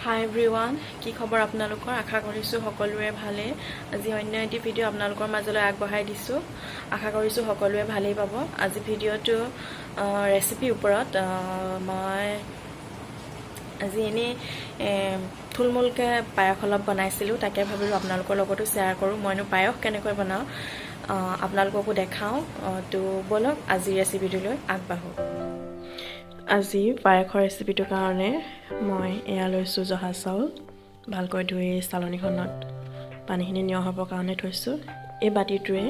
Hi everyone, কি খবৰ আপোনালোকৰ আশা কৰিছো সকলোৰে ভালে আজি অন্য এটি ভিডিও আপোনালোকৰ মাজলৈ আগবঢ়াই দিছো আশা কৰিছো সকলোৱে ভালেই পাব আজি ভিডিওটো ৰেচিপি ওপৰত মই আজি এনে থুলমুলকে পায়স অলপ বনাইছিলো তাকে ভাবিলো আপোনালোকৰ লগতো শেয়াৰ কৰো মইনো পায়স কেনেকৈ বনাও আপোনালোককো দেখাও তো বলক আজি ৰেচিপিটোলৈ আগবাঢ়ো আজি পায়সৰ ৰেচিপিটোৰ কাৰণে মই এয়া লৈছো জহা চাউল ভালকৈ ধুই চালনীখনত পানীখিনি নিয় হ'বৰ কাৰণে থৈছো এই বাটিটোৱে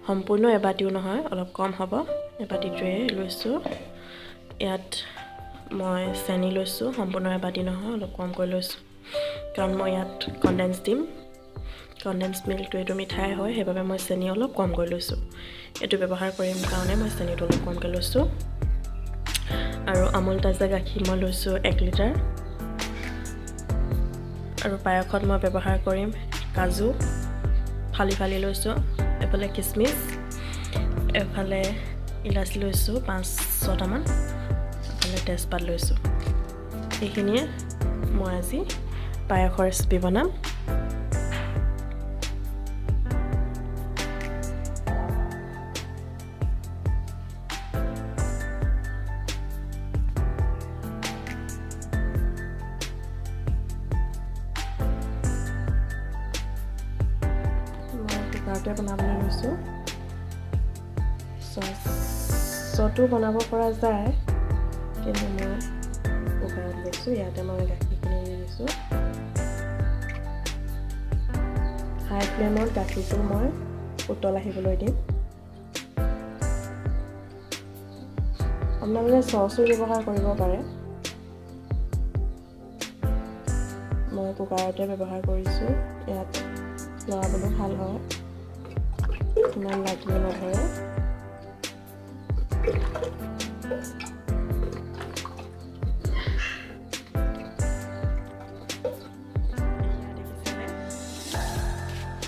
সম্পূৰ্ণ এবাটিও নহয় অলপ কম হ'ব এই বাটিটোৱে লৈছো ইয়াত মই চেনি লৈছো সম্পূৰ্ণ এবাটি নহয় অলপ কমকৈ লৈছো কাৰণ মই ইয়াত কনডেন্স দিম কনডেন্স মিল্কটো এটো মিঠাই হয় সেইবাবে মই চেনি অলপ কমকৈ লৈছো এটো ব্যৱহাৰ কৰিম কাৰণে মই চেনিটো অলপ কমকৈ লৈছো আৰু আমুল তাজা গাখীৰ মই লৈছো 1 লিটাৰ আৰু পায়সত মই ব্যৱহাৰ কৰিম কাজু ফালি ফালি লৈছো এফালে কিসমিস এফালে ইলাচি লৈছো 5-6টা মান এফালে তেজপাত লৈছো এইখিনিয়ে মই আজি পায়সৰ ৰেচিপি বনাম কুকাৰতে বনাবলৈ লৈছো চটো বনাব পৰা যায় কিন্তু মই কুকাৰত লৈছো ইয়াতে মই গাখীৰখিনি দি দিছো হাই ফ্লেমত গাখীৰটো মই উতল আহিবলৈ দিম আপোনালোকে চচো ব্যৱহাৰ কৰিব পাৰে মই কুকাৰতে ব্যৱহাৰ কৰিছো ইয়াত লৰাবলৈ ভাল হয় ইমান লাগিব নধৰে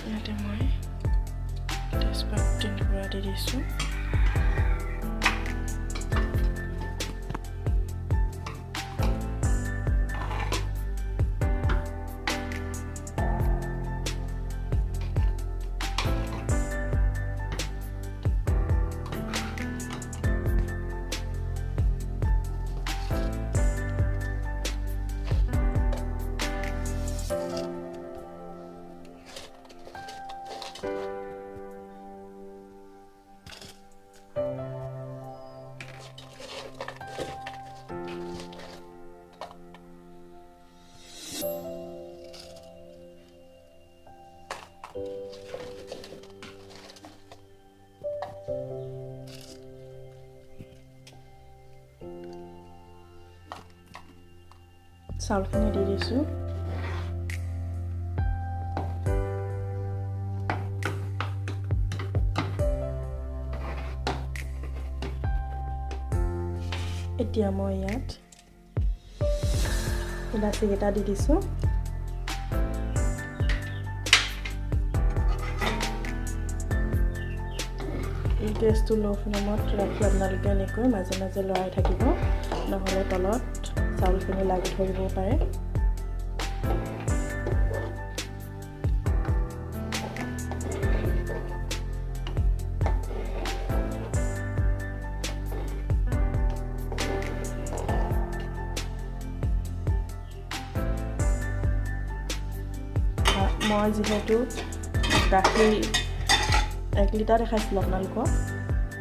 ইয়াতে মই তেজপাত 3 টুকুৰা দি দিছো চাউলখিনি দি দিছো এতিয়া মই ইয়াত ইলাচি কেইটা দি দিছো গেছটো লো ফ্লেমত ৰাখি আপোনালোকে এনেকৈ মাজে মাজে লৰাই থাকিব নহলে তলত চাউলখিনি লাগি ধৰিব পাৰে মই যেহেতু গাখীৰ 1 লিটাৰ দেখাইছিলো আপোনালোকক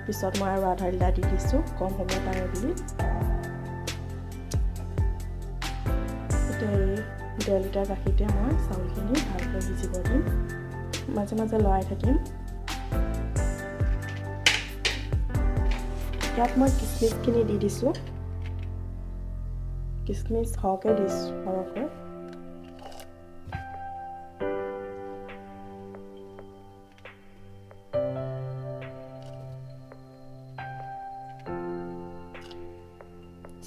পিছত মই আৰু আধা লিটাৰ দি দিছো কম হ'ব পাৰে বুলি এই 1.5 লিটাৰ গাখীৰতে মই চাউলখিনি ভালকৈ ভিজিব দিম মাজে মাজে লৰাই থাকিম ইয়াত মই কিসমিসখিনি দি দিছো কিসমিস হকে দিছো সৰহকৈ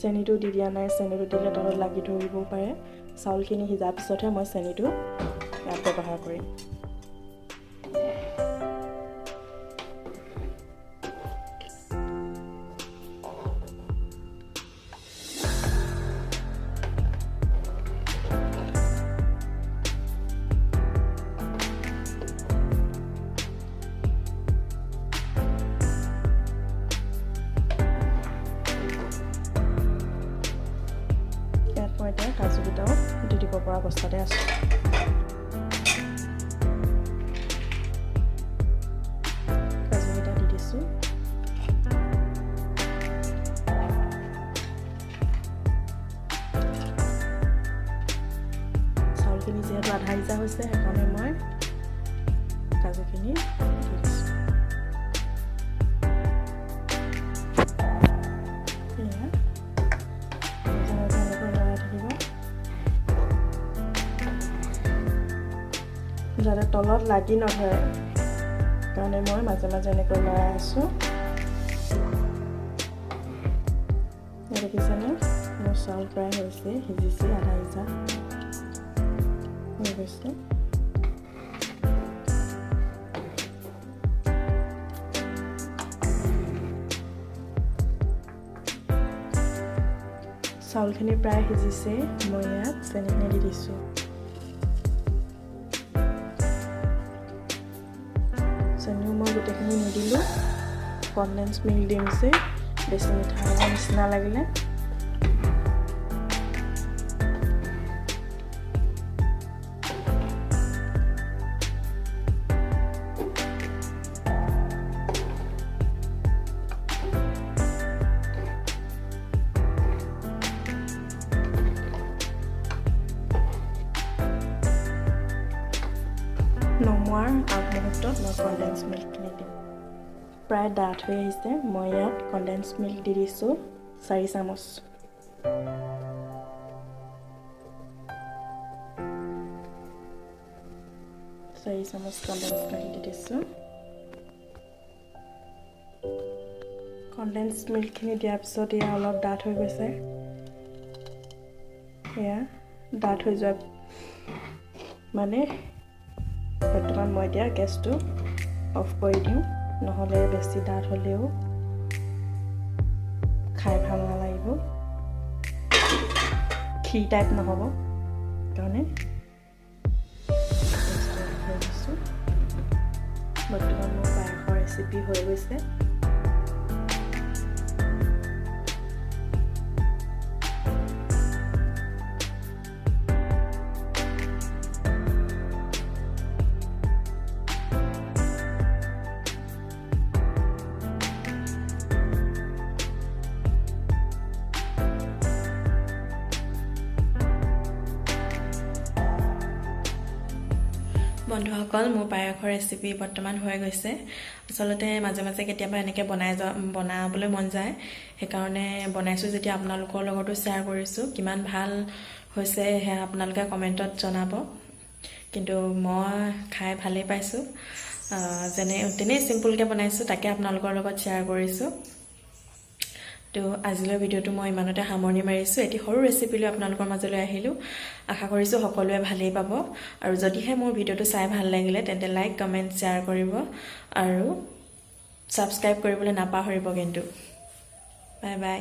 চেনিটো দি দিয়া নাই চেনিটো দিলে তলত লাগি ধৰিব পাৰে চাউলখিনি সিজাৰ পিছতহে মই চেনিটো ইয়াত ব্যৱহাৰ কৰিম দিব পৰা অৱস্থাতে আছোঁ। কাজুকেইটা দি দিছোঁ। চাউলখিনি যিহেতু আধা সিজা হৈছে সেইকাৰণে মই কাজুখিনি দি দিছোঁ। যাতে তলত লাগি নধৰে কাৰণে মই মাজে মাজে এনেকৈ লৰাই আছোঁ। দেখিছেনে মোৰ চাউল প্ৰায় হৈছে, সিজিছে, আধা সিজা হৈ গৈছে। চাউলখিনি প্ৰায় সিজিছে, মই ইয়াত চেনিখিনি দি দিছোঁ। চেনিও মই গোটেইখিনি নিদিলোঁ, কনডেন্স মিল্ক দিম যে বেছি মিঠা হ'ব নিচিনা লাগিলে। নমোৱাৰ আগমুহূৰ্তত মই কনডেন্স মিল্কখিনি দিম। প্ৰায় ডাঠ হৈ আহিছে, মই ইয়াত কনডেন্স মিল্ক দি দিছোঁ 4 চামুচ। কনডেন্স মিল্ক দি দিছোঁ। কনডেন্স মিল্কখিনি দিয়াৰ পিছত এয়া অলপ ডাঠ হৈ গৈছে। এয়া ডাঠ হৈ যোৱা মানে বৰ্তমান মই এতিয়া গেছটো অফ কৰি দিওঁ, নহ'লে বেছি ডাঠ হ'লেও খাই ভাল নালাগিব, ক্ষীৰ টাইপ নহ'ব কাৰণে বৰ্তমান মোৰ পায়সৰ ৰেচিপি হৈ গৈছে। বন্ধুসকল, মোৰ পায়সৰ ৰেচিপি বৰ্তমান হৈ গৈছে। আচলতে মাজে মাজে কেতিয়াবা এনেকৈ বনাবলৈ মন যায়, সেইকাৰণে বনাইছোঁ যেতিয়া আপোনালোকৰ লগতো শ্বেয়াৰ কৰিছোঁ। কিমান ভাল হৈছে সেয়া আপোনালোকে কমেণ্টত জনাব, কিন্তু মই খাই ভালেই পাইছোঁ। তেনেই চিম্পুলকৈ বনাইছোঁ, তাকে আপোনালোকৰ লগত শ্বেয়াৰ কৰিছোঁ। তো আজিলৈ ভিডিঅ'টো মই ইমানতে সামৰণি মাৰিছোঁ। এটি সৰু ৰেচিপি লৈ আপোনালোকৰ মাজলৈ আহিলোঁ। আশা কৰিছোঁ সকলোৱে ভালেই পাব, আৰু যদিহে মোৰ ভিডিঅ'টো চাই ভাল লাগিলে তেন্তে লাইক, কমেণ্ট, শ্বেয়াৰ কৰিব আৰু ছাবস্ক্ৰাইব কৰিবলৈ নাপাহৰিব কিন্তু। Bye bye.